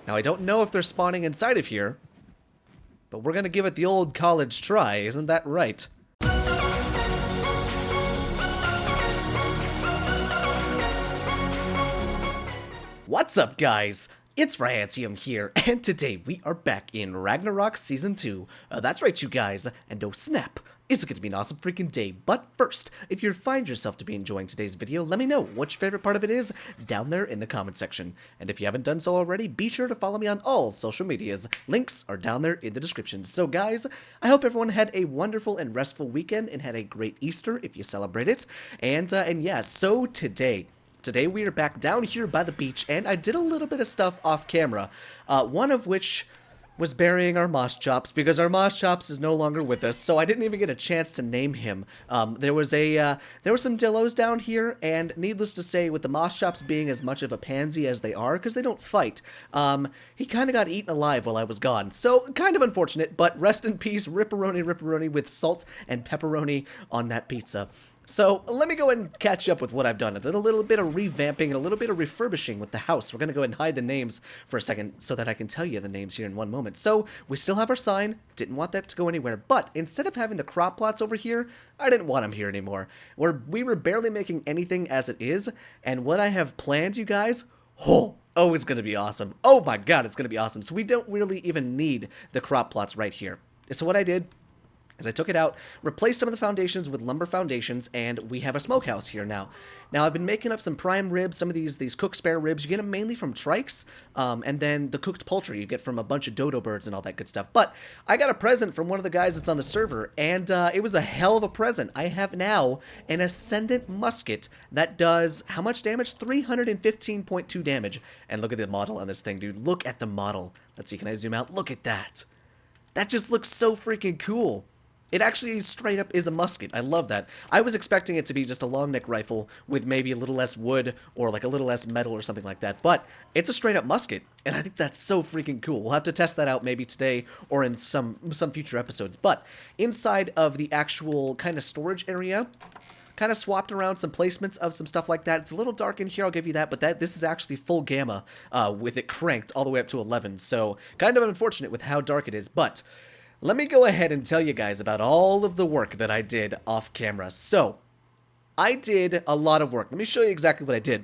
Now, I don't know if they're spawning inside of here, but we're gonna give it the old college try, isn't that right? What's up, guys? It's Ryantium here, and today we are back in Ragnarok Season 2. That's right, you guys, and oh snap, it's going to be an awesome freaking day. But first, if you find yourself to be enjoying today's video, let me know what your favorite part of it is down there in the comment section. And if you haven't done so already, be sure to follow me on all social medias. Links are down there in the description. So guys, I hope everyone had a wonderful and restful weekend and had a great Easter if you celebrate it. And yeah, so Today we are back down here by the beach, and I did a little bit of stuff off camera, one of which was burying our Moss Chops, because our Moss Chops is no longer with us, so I didn't even get a chance to name him. There were some Dillos down here, and needless to say, with the Moss Chops being as much of a pansy as they are, because they don't fight, he kind of got eaten alive while I was gone. So, kind of unfortunate, but rest in peace, ripperoni with salt and pepperoni on that pizza. So, let me go and catch up with what I've done. I did a little bit of revamping and a little bit of refurbishing with the house. We're going to go ahead and hide the names for a second so that I can tell you the names here in one moment. So, we still have our sign. Didn't want that to go anywhere. But, instead of having the crop plots over here, I didn't want them here anymore. We were barely making anything as it is. And what I have planned, you guys, oh, it's going to be awesome. Oh my god, it's going to be awesome. So, we don't really even need the crop plots right here. So, what I did is I took it out, replaced some of the foundations with lumber foundations, and we have a smokehouse here now. Now, I've been making up some prime ribs, some of these cooked spare ribs. You get them mainly from trikes, and then the cooked poultry you get from a bunch of dodo birds and all that good stuff. But I got a present from one of the guys that's on the server, and it was a hell of a present. I have now an Ascendant musket that does how much damage? 315.2 damage. And look at the model on this thing, dude. Look at the model. Let's see, can I zoom out? Look at that. That just looks so freaking cool. It actually straight up is a musket. I love that. I was expecting it to be just a long neck rifle with maybe a little less wood or like a little less metal or something like that. But it's a straight up musket, and I think that's so freaking cool. We'll have to test that out maybe today or in some future episodes. But inside of the actual kind of storage area, kind of swapped around some placements of some stuff like that. It's a little dark in here, I'll give you that, but this is actually full gamma with it cranked all the way up to 11. So kind of unfortunate with how dark it is, but let me go ahead and tell you guys about all of the work that I did off camera. So, I did a lot of work. Let me show you exactly what I did.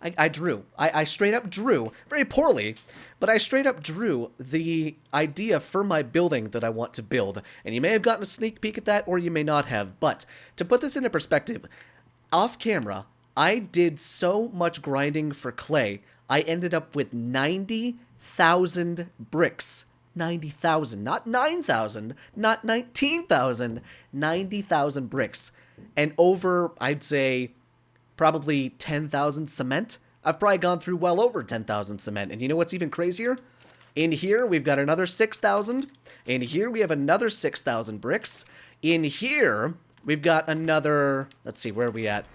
I drew. I straight up drew, very poorly, but I straight up drew the idea for my building that I want to build. And you may have gotten a sneak peek at that, or you may not have. But, to put this into perspective, off camera, I did so much grinding for clay, I ended up with 90,000 bricks. 90,000, not 9,000, not 19,000, 90,000 bricks. And over, I'd say, probably 10,000 cement. I've probably gone through well over 10,000 cement. And you know what's even crazier? In here, we've got another 6,000. In here, we have another 6,000 bricks. In here, we've got another, let's see, where are we at?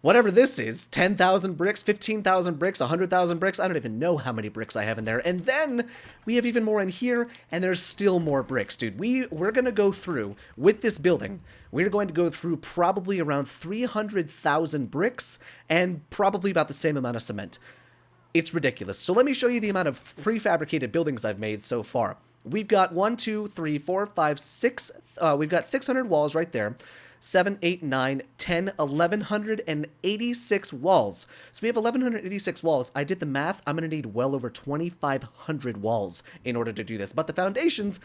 Whatever this is, 10,000 bricks, 15,000 bricks, 100,000 bricks, I don't even know how many bricks I have in there. And then we have even more in here, and there's still more bricks, dude. We're going to go through, with this building, we're going to go through probably around 300,000 bricks and probably about the same amount of cement. It's ridiculous. So let me show you the amount of prefabricated buildings I've made so far. We've got 1, 2, 3, 4, 5, 6, we've got 600 walls right there. 7, 8, 9, 10, 1,186 walls. So we have 1,186 walls. I did the math. I'm going to need well over 2,500 walls in order to do this. But the foundations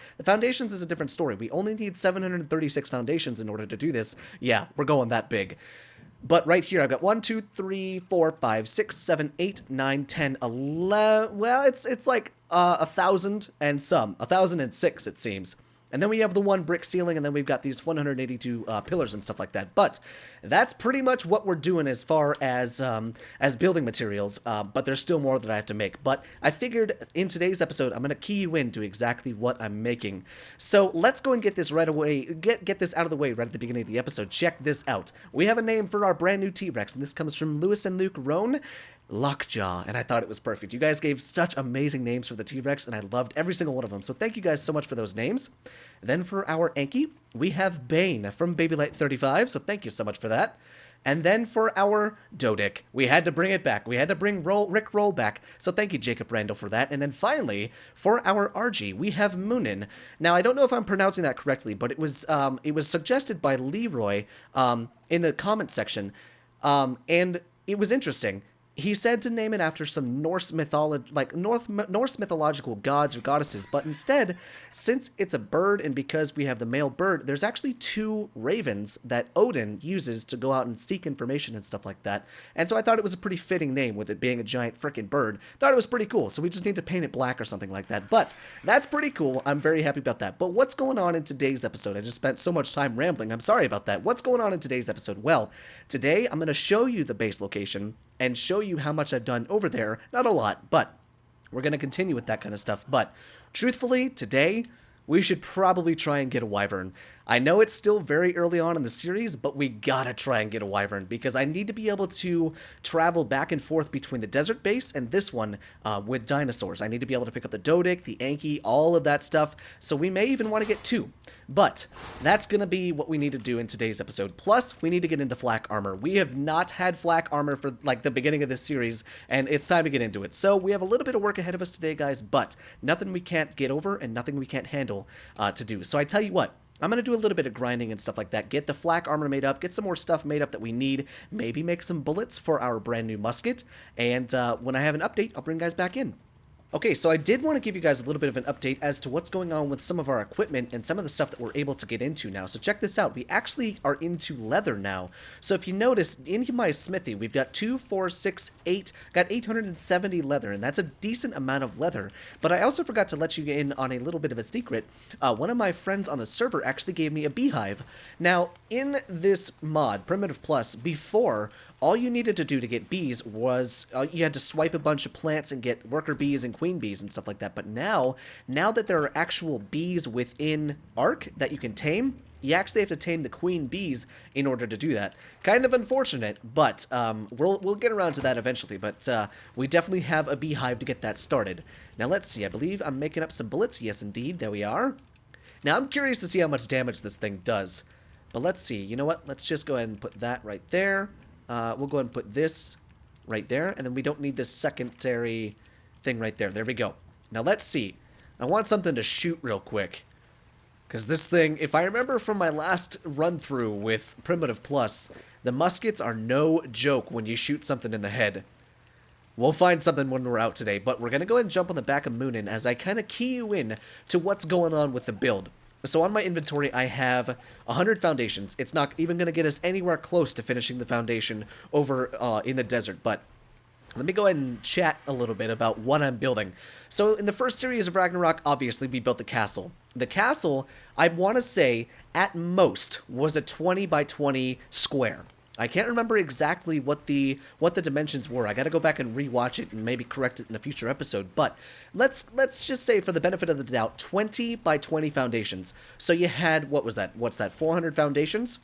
is a different story. We only need 736 foundations in order to do this. Yeah, we're going that big. But right here, I've got 1, 2, 3, 4, 5, 6, 7, 8, 9, 10, 11. Well, it's like 1,000 and some. 1,006, it seems. And then we have the one brick ceiling, and then we've got these 182 pillars and stuff like that. But that's pretty much what we're doing as far as building materials, but there's still more that I have to make. But I figured in today's episode, I'm going to key you into exactly what I'm making. So let's go and get this right away, get this out of the way right at the beginning of the episode. Check this out. We have a name for our brand new T-Rex, and this comes from Lewis and Luke Rohn. Lockjaw, and I thought it was perfect. You guys gave such amazing names for the T-Rex, and I loved every single one of them, so thank you guys so much for those names. Then for our Anki, we have Bane from Babylight35, so thank you so much for that. And then for our Dodic, we had to bring it back. We had to bring Rick Roll back. So thank you, Jacob Randall, for that. And then finally, for our RG, we have Moonin. Now, I don't know if I'm pronouncing that correctly, but it was suggested by Leroy in the comment section. And it was interesting. He said to name it after some Norse mythology, like Norse mythological gods or goddesses, but instead, since it's a bird and because we have the male bird, there's actually 2 ravens that Odin uses to go out and seek information and stuff like that. And so I thought it was a pretty fitting name with it being a giant frickin' bird. Thought it was pretty cool, so we just need to paint it black or something like that. But that's pretty cool. I'm very happy about that. But what's going on in today's episode? I just spent so much time rambling. I'm sorry about that. What's going on in today's episode? Well, today I'm going to show you the base location and show you how much I've done over there. Not a lot, but we're going to continue with that kind of stuff. But truthfully, today, we should probably try and get a wyvern. I know it's still very early on in the series, but we gotta try and get a wyvern because I need to be able to travel back and forth between the desert base and this one with dinosaurs. I need to be able to pick up the Dodic, the Anki, all of that stuff, so we may even want to get 2. But that's going to be what we need to do in today's episode. Plus, we need to get into flak armor. We have not had flak armor for like the beginning of this series, and it's time to get into it. So we have a little bit of work ahead of us today, guys, but nothing we can't get over and nothing we can't handle to do. So I tell you what, I'm going to do a little bit of grinding and stuff like that, get the flak armor made up, get some more stuff made up that we need, maybe make some bullets for our brand new musket, and when I have an update, I'll bring you guys back in. Okay, so I did want to give you guys a little bit of an update as to what's going on with some of our equipment and some of the stuff that we're able to get into now. So check this out. We actually are into leather now. So if you notice, in my smithy, we've got 2, 4, 6, 8, got 870 leather, and that's a decent amount of leather. But I also forgot to let you in on a little bit of a secret. One of my friends on the server actually gave me a beehive. Now, in this mod, Primitive Plus, before, all you needed to do to get bees was you had to swipe a bunch of plants and get worker bees and queen bees and stuff like that. But now that there are actual bees within Ark that you can tame, you actually have to tame the queen bees in order to do that. Kind of unfortunate, but we'll get around to that eventually. But we definitely have a beehive to get that started. Now let's see. I believe I'm making up some bullets. Yes, indeed. There we are. Now I'm curious to see how much damage this thing does. But let's see. You know what? Let's just go ahead and put that right there. We'll go ahead and put this right there, and then we don't need this secondary thing right there. There we go. Now let's see. I want something to shoot real quick, because this thing, if I remember from my last run-through with Primitive Plus, the muskets are no joke when you shoot something in the head. We'll find something when we're out today, but we're going to go ahead and jump on the back of Moonin as I kind of key you in to what's going on with the build. So on my inventory, I have 100 foundations. It's not even going to get us anywhere close to finishing the foundation over in the desert, but let me go ahead and chat a little bit about what I'm building. So in the first series of Ragnarok, obviously, we built the castle. The castle, I want to say, at most, was a 20 by 20 square. I can't remember exactly what the dimensions were. I got to go back and rewatch it and maybe correct it in a future episode. But let's just say, for the benefit of the doubt, 20 by 20 foundations. So you had, what was that? What's that? 400 foundations?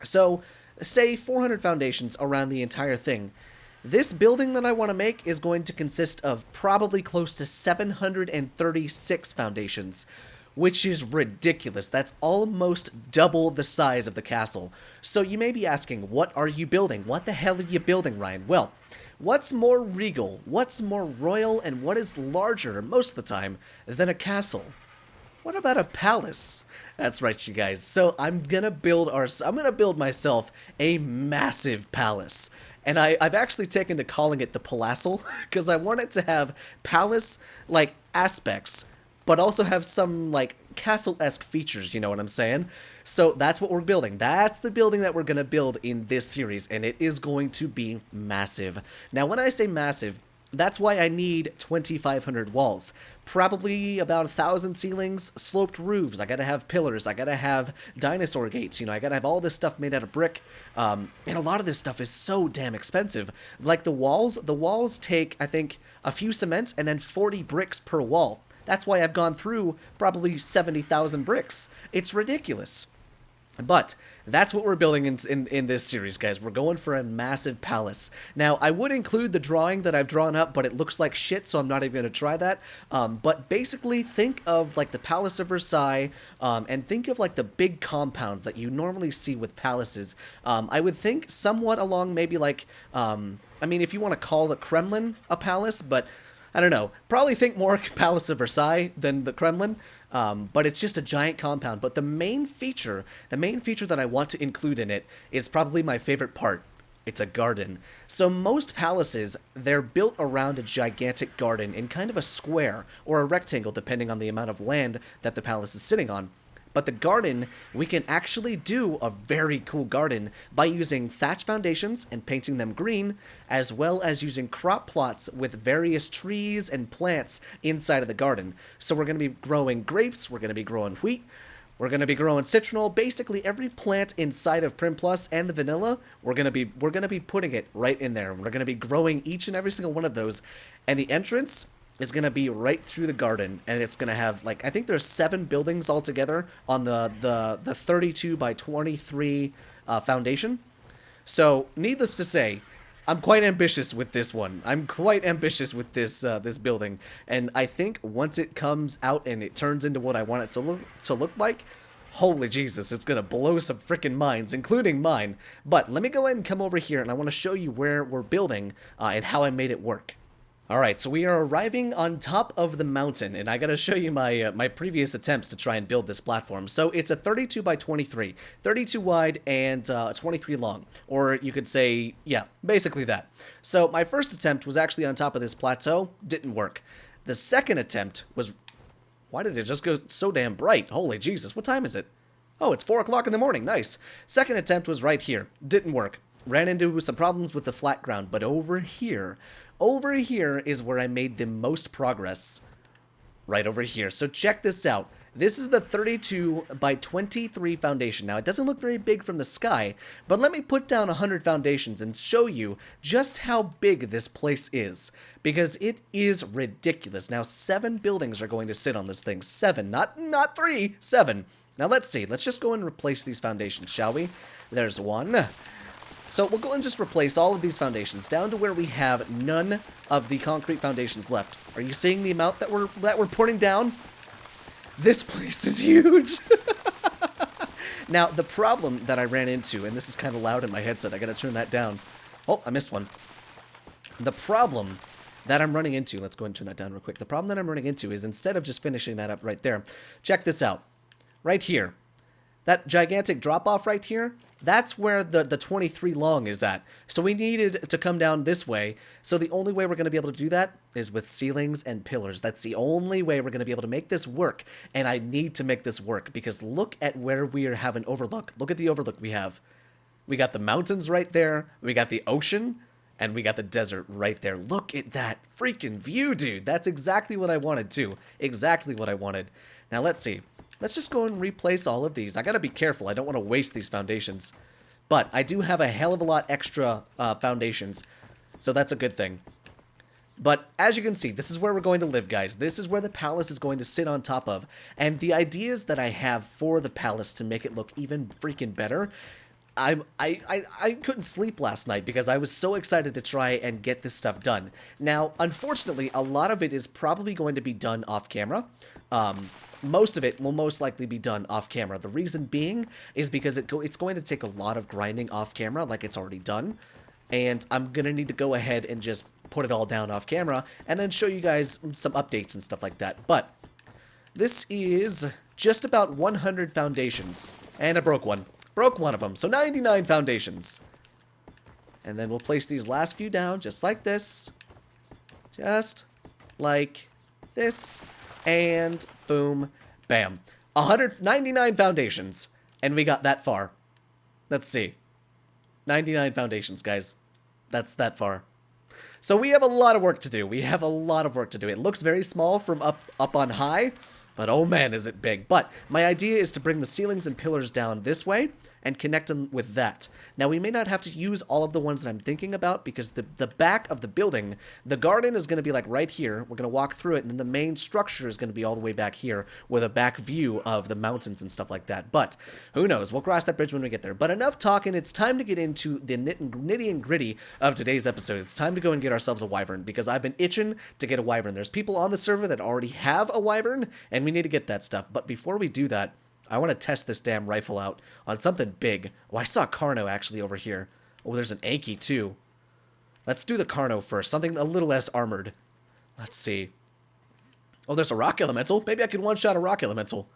So say 400 foundations around the entire thing. This building that I want to make is going to consist of probably close to 736 foundations, which is ridiculous. That's almost double the size of the castle. So you may be asking, what are you building? What the hell are you building, Ryan? Well, what's more regal, what's more royal, and what is larger, most of the time, than a castle? What about a palace? That's right, you guys. So I'm gonna build myself a massive palace. And I've actually taken to calling it the Palassal, because I want it to have palace-like aspects, but also have some, like, castle-esque features, you know what I'm saying? So that's what we're building. That's the building that we're going to build in this series, and it is going to be massive. Now, when I say massive, that's why I need 2,500 walls. Probably about 1,000 ceilings, sloped roofs. I gotta have pillars. I gotta have dinosaur gates. You know, I gotta have all this stuff made out of brick. And a lot of this stuff is so damn expensive. Like the walls take, I think, a few cement and then 40 bricks per wall. That's why I've gone through probably 70,000 bricks. It's ridiculous. But that's what we're building in this series, guys. We're going for a massive palace. Now, I would include the drawing that I've drawn up, but it looks like shit, so I'm not even going to try that. But basically, think of like the Palace of Versailles, and think of like the big compounds that you normally see with palaces. I would think somewhat along maybe like, I mean, if you want to call the Kremlin a palace, but I don't know. Probably think more Palace of Versailles than the Kremlin. But it's just a giant compound. But the main feature that I want to include in it is probably my favorite part. It's a garden. So most palaces, they're built around a gigantic garden in kind of a square or a rectangle, depending on the amount of land that the palace is sitting on. But the garden, we can actually do a very cool garden by using thatch foundations and painting them green, as well as using crop plots with various trees and plants inside of the garden. So we're going to be growing grapes, we're going to be growing wheat, we're going to be growing citronal. Basically every plant inside of Prim Plus and the vanilla, we're going to be putting it right in there. We're going to be growing each and every single one of those. And the entrance is going to be right through the garden, and it's going to have, like, I think there's 7 buildings altogether on the 32 by 23 foundation. So, needless to say, I'm quite ambitious with this one. I'm quite ambitious with this this building, and I think once it comes out and it turns into what I want it to look like, holy Jesus, it's going to blow some freaking minds, including mine. But let me go ahead and come over here, and I want to show you where we're building and how I made it work. Alright, so we are arriving on top of the mountain, and I gotta show you my my previous attempts to try and build this platform. So it's a 32 by 23, 32 wide and 23 long, or you could say, yeah, basically that. So my first attempt was actually on top of this plateau, didn't work. The second attempt was, why did it just go so damn bright? Holy Jesus, what time is it? Oh, it's 4 o'clock in the morning, nice. Second attempt was right here, didn't work. Ran into some problems with the flat ground, but over here is where I made the most progress. Right over here. So check this out. This is the 32 by 23 foundation. Now, it doesn't look very big from the sky, but let me put down 100 foundations and show you just how big this place is, because it is ridiculous. Now, 7 buildings are going to sit on this thing. 7, not 3, 7. Now, let's see. Let's just go and replace these foundations, shall we? There's 1. So we'll go and just replace all of these foundations down to where we have none of the concrete foundations left. Are you seeing the amount that we're putting down? This place is huge. Now, the problem that I ran into, and this is kind of loud in my headset, I gotta turn that down. Oh, I missed one. The problem that I'm running into, let's go ahead and turn that down real quick. The problem that I'm running into is instead of just finishing that up right there, check this out. Right here. That gigantic drop-off right here, that's where the 23 long is at. So we needed to come down this way. So the only way we're going to be able to do that is with ceilings and pillars. That's the only way we're going to be able to make this work. And I need to make this work because look at where we have an overlook. Look at the overlook we have. We got the mountains right there. We got the ocean. And we got the desert right there. Look at that freaking view, dude. That's exactly what I wanted, too. Exactly what I wanted. Now, let's see. Let's just go and replace all of these. I gotta be careful. I don't want to waste these foundations. But I do have a hell of a lot extra foundations. So that's a good thing. But as you can see, this is where we're going to live, guys. This is where the palace is going to sit on top of. And the ideas that I have for the palace to make it look even freaking better, I couldn't sleep last night because I was so excited to try and get this stuff done. Now, unfortunately, a lot of it is probably going to be done off camera. Most of it will most likely be done off camera. The reason being is because it's going to take a lot of grinding off camera, like it's already done. And I'm going to need to go ahead and just put it all down off camera and then show you guys some updates and stuff like that. But this is just about 100 foundations. And I broke one. Broke one of them. So 99 foundations. And then we'll place these last few down just like this. Just like this. And boom, bam. 199 foundations. And we got that far. Let's see. 99 foundations, guys. That's that far. So we have a lot of work to do. We have a lot of work to do. It looks very small from up on high, but oh man, is it big. But my idea is to bring the ceilings and pillars down this way, and connect them with that. Now, we may not have to use all of the ones that I'm thinking about because the back of the building, the garden is going to be like right here. We're going to walk through it, and then the main structure is going to be all the way back here with a back view of the mountains and stuff like that. But who knows? We'll cross that bridge when we get there. But enough talking. It's time to get into the nitty and gritty of today's episode. It's time to go and get ourselves a wyvern because I've been itching to get a wyvern. There's people on the server that already have a wyvern, and we need to get that stuff. But before we do that, I want to test this damn rifle out on something big. Oh, I saw Carno actually over here. Oh, there's an Anki too. Let's do the Carno first. Something a little less armored. Let's see. Oh, there's a rock elemental. Maybe I could one-shot a rock elemental.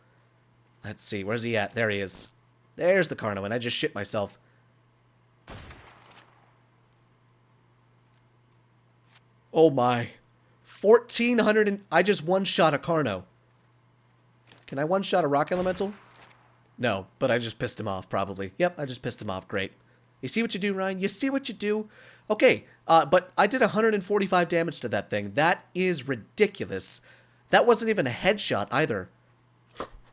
Let's see. Where's he at? There he is. There's the Carno, and I just shit myself. Oh my. 1,400 and... I just one-shot a Carno. Can I one-shot a rock elemental? No, but I just pissed him off, probably. Yep, I just pissed him off. Great. You see what you do, Ryan? You see what you do? Okay, but I did 145 damage to that thing. That is ridiculous. That wasn't even a headshot either.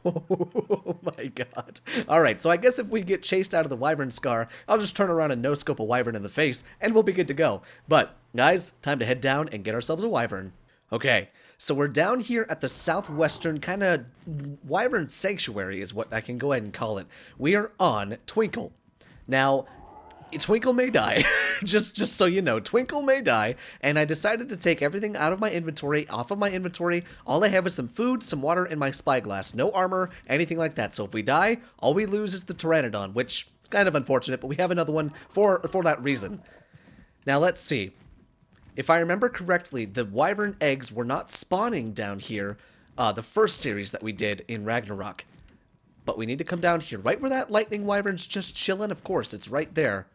Oh my god. Alright, so I guess if we get chased out of the wyvern scar, I'll just turn around and no-scope a wyvern in the face, and we'll be good to go. But, guys, time to head down and get ourselves a wyvern. Okay. So we're down here at the southwestern kind of wyvern sanctuary is what I can go ahead and call it. We are on Twinkle. Now, Twinkle may die, just so you know, Twinkle may die, and I decided to take everything out of my inventory, off of my inventory. All I have is some food, some water, and my spyglass. No armor, anything like that. So if we die, all we lose is the Pteranodon, which is kind of unfortunate, but we have another one for that reason. Now, let's see. If I remember correctly, the wyvern eggs were not spawning down here the first series that we did in Ragnarok. But we need to come down here, right where that lightning wyvern's just chilling. Of course, it's right there.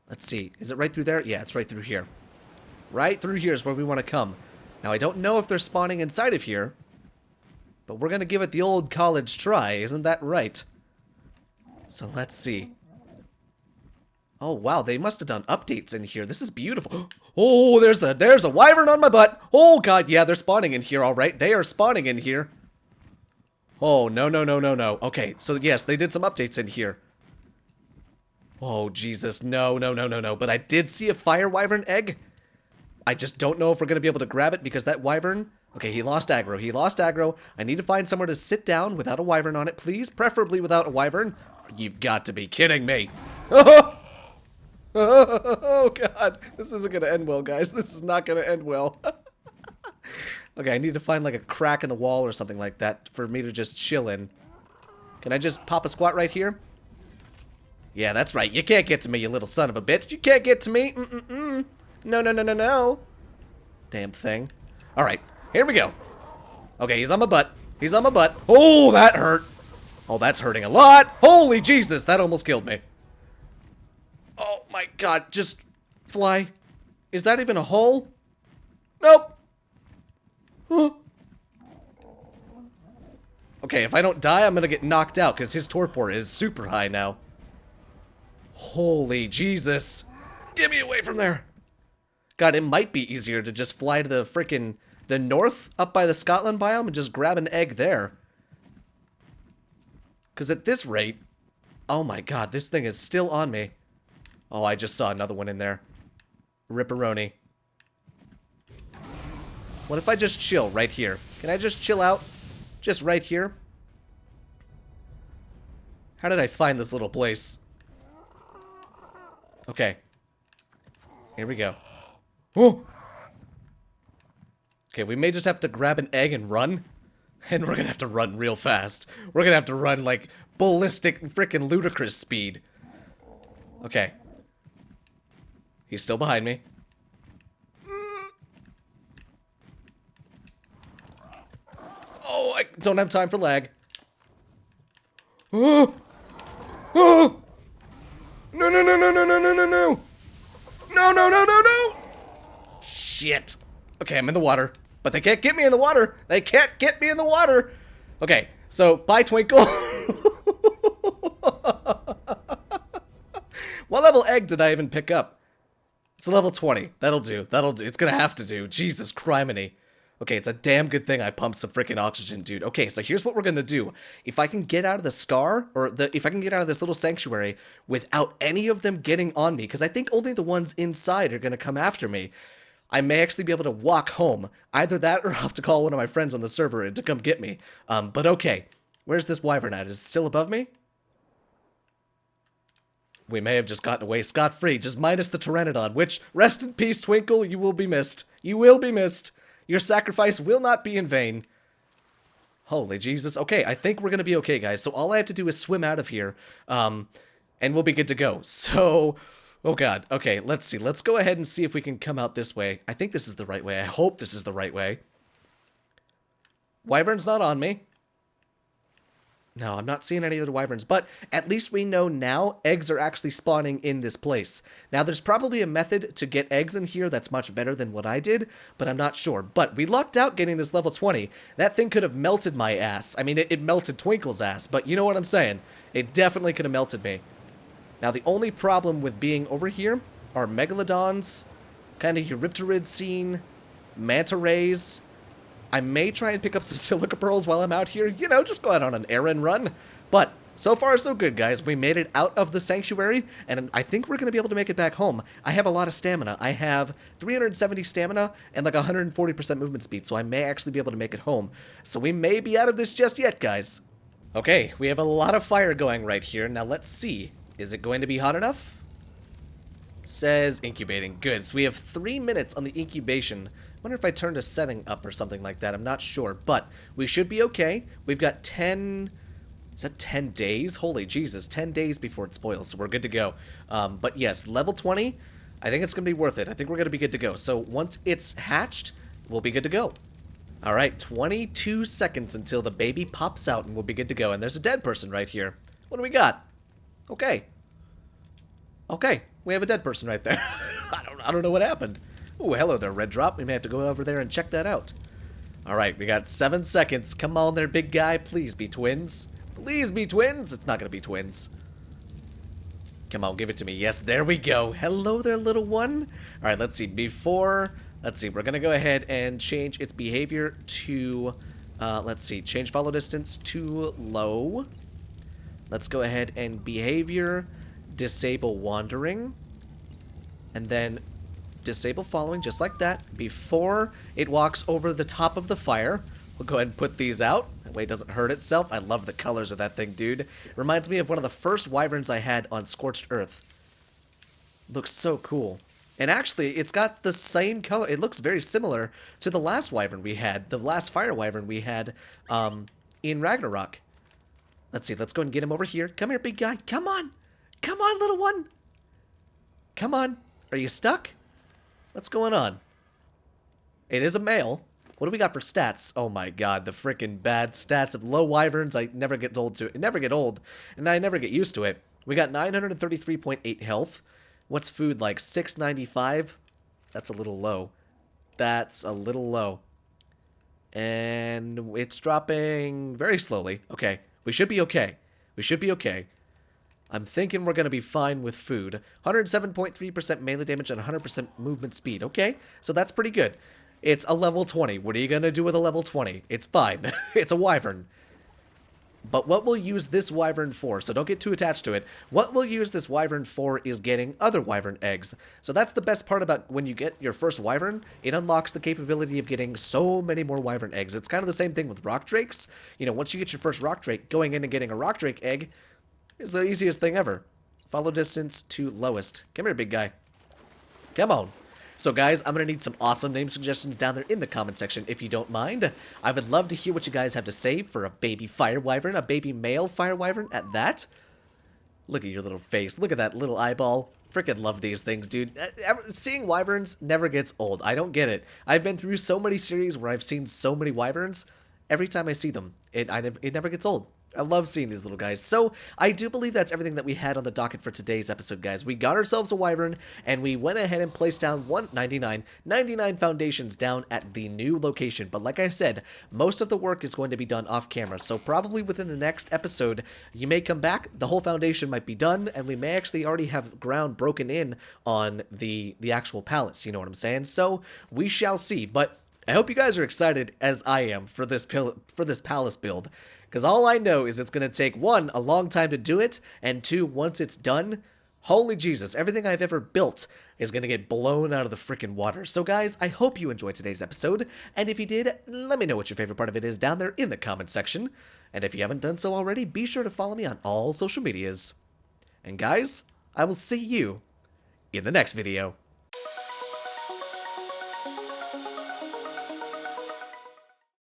Let's see. Is it right through there? Yeah, it's right through here. Right through here is where we want to come. Now, I don't know if they're spawning inside of here, but we're going to give it the old college try. Isn't that right? So let's see. Oh, wow, they must have done updates in here. This is beautiful. Oh, there's a wyvern on my butt. Oh, God, yeah, they're spawning in here, all right. They are spawning in here. Oh, no. Okay, so, yes, they did some updates in here. Oh, Jesus, no. But I did see a fire wyvern egg. I just don't know if we're going to be able to grab it because that wyvern... Okay, he lost aggro. I need to find somewhere to sit down without a wyvern on it, please. Preferably without a wyvern. You've got to be kidding me. Oh, God. This isn't going to end well, guys. This is not going to end well. Okay, I need to find, like, a crack in the wall or something like that for me to just chill in. Can I just pop a squat right here? Yeah, that's right. You can't get to me, you little son of a bitch. You can't get to me. No. Damn thing. All right, here we go. Okay, he's on my butt. Oh, that hurt. Oh, that's hurting a lot. Holy Jesus, that almost killed me. Oh my God, just fly. Is that even a hole? Nope. Huh. Okay, if I don't die, I'm gonna get knocked out because his torpor is super high now. Holy Jesus. Get me away from there. God, it might be easier to just fly to the north up by the Scotland biome and just grab an egg there. Because at this rate, oh my God, this thing is still on me. Oh, I just saw another one in there. Ripperoni. What if I just chill right here? Can I just chill out? Just right here? How did I find this little place? Okay. Here we go. Oh! Okay, we may just have to grab an egg and run. And we're gonna have to run real fast. We're gonna have to run, like, ballistic, freaking ludicrous speed. Okay. He's still behind me. Oh, I don't have time for lag. Oh! Oh! No! No! Shit. Okay, I'm in the water. But they can't get me in the water. Okay, so, bye, Twinkle. What level egg did I even pick up? It's a level 20. That'll do. It's gonna have to do. Jesus criminy. Okay, it's a damn good thing I pumped some freaking oxygen, dude. Okay, so here's what we're gonna do. If I can get out of the scar, or if I can get out of this little sanctuary without any of them getting on me, because I think only the ones inside are gonna come after me, I may actually be able to walk home. Either that, or I'll have to call one of my friends on the server to come get me. But okay, where's this wyvern at? Is it still above me? We may have just gotten away scot-free, just minus the Pteranodon, which, rest in peace, Twinkle, you will be missed. You will be missed. Your sacrifice will not be in vain. Holy Jesus. Okay, I think we're gonna be okay, guys. So all I have to do is swim out of here, and we'll be good to go. So, oh god. Okay, let's see. Let's go ahead and see if we can come out this way. I think this is the right way. I hope this is the right way. Wyvern's not on me. No, I'm not seeing any of the wyverns, but at least we know now eggs are actually spawning in this place. Now, there's probably a method to get eggs in here that's much better than what I did, but I'm not sure. But we lucked out getting this level 20. That thing could have melted my ass. I mean, it melted Twinkle's ass, but you know what I'm saying. It definitely could have melted me. Now, the only problem with being over here are megalodons, kind of Eurypterids scene, manta rays. I may try and pick up some silica pearls while I'm out here. You know, just go out on an errand run. But so far, so good, guys. We made it out of the sanctuary, and I think we're going to be able to make it back home. I have a lot of stamina. I have 370 stamina and like 140% movement speed, so I may actually be able to make it home. So we may be out of this just yet, guys. Okay, we have a lot of fire going right here. Now, let's see. Is it going to be hot enough? It says incubating. Good. So we have 3 minutes on the incubation. I wonder if I turned a setting up or something like that. I'm not sure, but we should be okay. We've got 10... Is that 10 days? Holy Jesus, 10 days before it spoils, so we're good to go. But yes, level 20, I think it's going to be worth it. I think we're going to be good to go. So once it's hatched, we'll be good to go. All right, 22 seconds until the baby pops out, and we'll be good to go. And there's a dead person right here. What do we got? Okay. Okay, we have a dead person right there. I don't know what happened. Ooh, hello there, Red Drop. We may have to go over there and check that out. Alright, we got 7 seconds. Come on there, big guy. Please be twins. Please be twins. It's not going to be twins. Come on, give it to me. Yes, there we go. Hello there, little one. Alright, let's see. Let's see. We're going to go ahead and change its behavior to... let's see. Change follow distance to low. Let's go ahead and behavior, disable wandering. And then... disable following, just like that. Before it walks over the top of the fire, we'll go ahead and put these out. That way it doesn't hurt itself. I love the colors of that thing, dude. Reminds me of one of the first wyverns I had on Scorched Earth. Looks so cool. And actually, it's got the same color. It looks very similar to the last wyvern we had, the last fire wyvern we had in Ragnarok. Let's see, let's go and get him over here. Come here, big guy. Come on. Come on, little one. Come on. Are you stuck? What's going on? It is a male. What do we got for stats? Oh my god, the freaking bad stats of low wyverns. I never get old to it. Never get old, and I never get used to it. We got 933.8 health. What's food like? 695? That's a little low. That's a little low. And it's dropping very slowly. Okay, we should be okay. We should be okay. I'm thinking we're going to be fine with food. 107.3% melee damage and 100% movement speed. Okay, so that's pretty good. It's a level 20. What are you going to do with a level 20? It's fine. It's a wyvern. But what we'll use this wyvern for, so don't get too attached to it, what we'll use this wyvern for is getting other wyvern eggs. So that's the best part about when you get your first wyvern. It unlocks the capability of getting so many more wyvern eggs. It's kind of the same thing with rock drakes. You know, once you get your first rock drake, going in and getting a rock drake egg is the easiest thing ever. Follow distance to lowest. Come here, big guy. Come on. So guys, I'm going to need some awesome name suggestions down there in the comment section if you don't mind. I would love to hear what you guys have to say for a baby fire wyvern, a baby male fire wyvern at that. Look at your little face. Look at that little eyeball. Freaking love these things, dude. Seeing wyverns never gets old. I don't get it. I've been through so many series where I've seen so many wyverns. Every time I see them, it never gets old. I love seeing these little guys. So, I do believe that's everything that we had on the docket for today's episode, guys. We got ourselves a wyvern, and we went ahead and placed down 99 foundations down at the new location. But like I said, most of the work is going to be done off camera. So, probably within the next episode, you may come back, the whole foundation might be done, and we may actually already have ground broken in on the actual palace. You know what I'm saying? So, we shall see. But I hope you guys are excited as I am for this palace build, because all I know is it's going to take, one, a long time to do it, and two, once it's done, holy Jesus, everything I've ever built is going to get blown out of the freaking water. So guys, I hope you enjoyed today's episode, and if you did, let me know what your favorite part of it is down there in the comment section. And if you haven't done so already, be sure to follow me on all social medias. And guys, I will see you in the next video.